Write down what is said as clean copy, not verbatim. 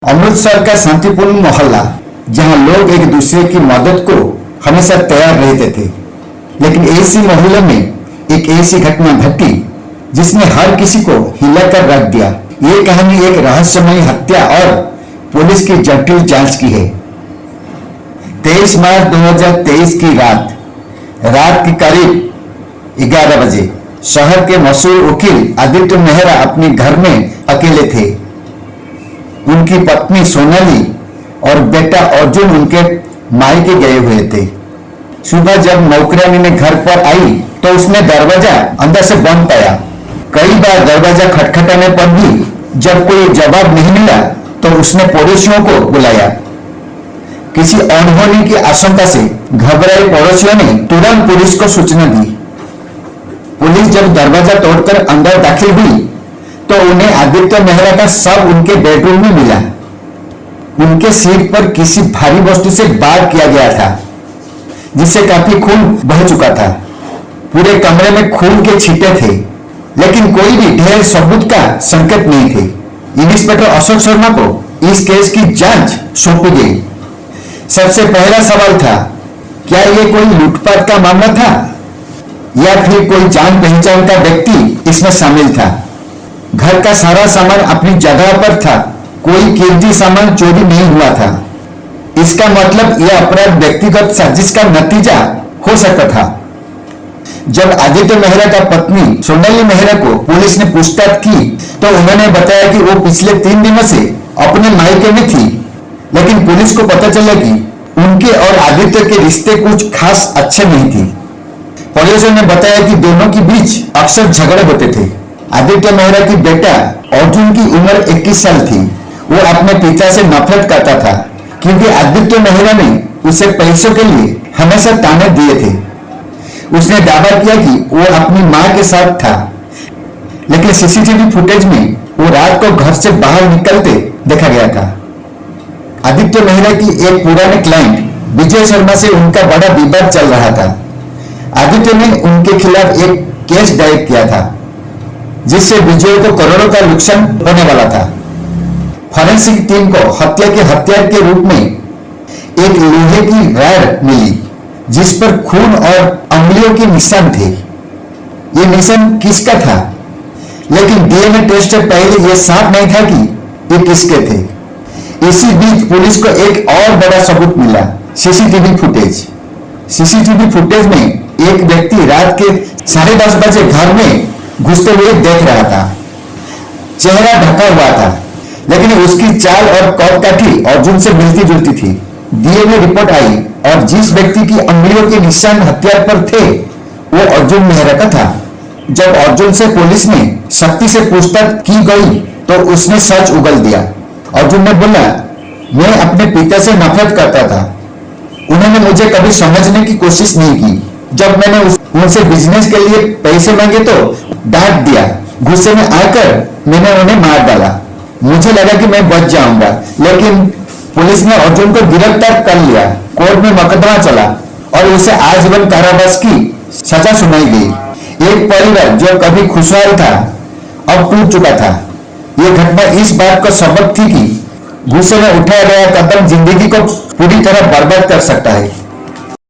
अमृतसर का शांतिपूर्ण मोहल्ला जहां लोग एक दूसरे की मदद को हमेशा तैयार रहते थे, लेकिन ऐसी मोहल्ले में एक ऐसी घटना घटी जिसने हर किसी को हिलाकर रख दिया। ये कहानी एक रहस्यमयी हत्या और पुलिस की जटिल जांच की है। 23 मार्च 2023 की रात के करीब 11 बजे शहर के मशहूर वकील आदित्य मेहरा अपने घर में अकेले थे। उनकी पत्नी सोनाली और बेटा अर्जुन उनके मायके गए हुए थे। सुबह जब नौकरानी ने घर पर आई तो उसने दरवाजा अंदर से बंद पाया। कई बार दरवाजा खटखटाने पर भी जब कोई जवाब नहीं मिला तो उसने पड़ोसियों को बुलाया। किसी अनहोनी की आशंका से घबराए पड़ोसियों ने तुरंत पुलिस को सूचना दी। पुलिस जब दरवाजा तोड़कर अंदर दाखिल हुई तो उन्हें आदित्य मेहरा का शव उनके बेडरूम में मिला। उनके सिर पर किसी भारी वस्तु से वार किया गया था, जिससे काफी खून बह चुका था। पूरे कमरे में खून के छींटे थे, लेकिन कोई भी ढेर सबूत का संकेत नहीं थे। इंस्पेक्टर अशोक शर्मा को इस केस की जांच सौंपी गई। सबसे पहला सवाल था, क्या यह कोई लूटपाट का मामला था या फिर कोई जान पहचान का व्यक्ति इसमें शामिल था। घर का सारा सामान अपनी जगह पर था, कोई कीमती सामान चोरी नहीं हुआ था। इसका मतलब यह अपराध व्यक्तिगत साजिश का नतीजा हो सकता था। जब आदित्य मेहरा का पत्नी सोनाली मेहरा को पुलिस ने पूछताछ की तो उन्होंने बताया कि वो पिछले 3 दिनों से अपने मायके में थी, लेकिन पुलिस को पता चला कि उनके और आदित्य के रिश्ते कुछ खास अच्छे नहीं थे। पड़ोसियों ने बताया कि दोनों के बीच अक्सर झगड़े होते थे। आदित्य मेहरा की बेटा अर्जुन की उम्र 21 साल थी। वो अपने पिता से नफरत करता था क्योंकि आदित्य मेहरा ने उसे पैसों के लिए हमेशा ताने दिए थे। उसने दावा किया कि वो अपनी मां के साथ था, लेकिन सीसीटीवी फुटेज में वो रात को घर से बाहर निकलते देखा गया था। आदित्य मेहरा की एक पुराने क्लाइंट विजय शर्मा से उनका बड़ा विवाद चल रहा था। आदित्य ने उनके खिलाफ एक केस दायर किया था, जिससे विजय को करोड़ों का नुकसान होने वाला था। फॉरेंसिक टीम को हत्या के हथियार के रूप में एक लोहे की रॉड मिली, जिस पर खून और अंगुलियों के निशान थे। ये निशान किसका था, लेकिन डीएनए टेस्ट से पहले यह साफ नहीं था कि ये किसके थे। इसी बीच पुलिस को एक और बड़ा सबूत मिला, सीसीटीवी फुटेज। सीसीटीवी फुटेज में एक व्यक्ति रात के 10:30 बजे घर में घुसते हुए देख रहा था। चेहरा ढका हुआ था, लेकिन उसकी चाल और कदकाठी अर्जुन से मिलती जुलती थी। डीएनए रिपोर्ट आई और जिस व्यक्ति की अंगुलियों के निशान हथियार पर थे वो अर्जुन मेहरा का था। जब अर्जुन से पुलिस ने सख्ती से पूछताछ की गई तो उसने सच उगल दिया। अर्जुन ने बोला, मैं अपने पिता से नफरत करता था। उन्होंने मुझे कभी समझने की कोशिश नहीं की। जब मैंने उनसे बिजनेस के लिए पैसे मांगे तो डांट दिया। गुस्से में आकर मैंने उन्हें मार डाला। मुझे लगा कि मैं बच जाऊंगा, लेकिन पुलिस ने अर्जुन को गिरफ्तार कर लिया। कोर्ट में मुकदमा चला और उसे आजीवन कारावास की सजा सुनाई गई। एक परिवार जो कभी खुशहाल था अब टूट चुका था। यह घटना इस बात का सबक थी कि गुस्से में उठाया गया कदम जिंदगी को पूरी तरह बर्बाद कर सकता है।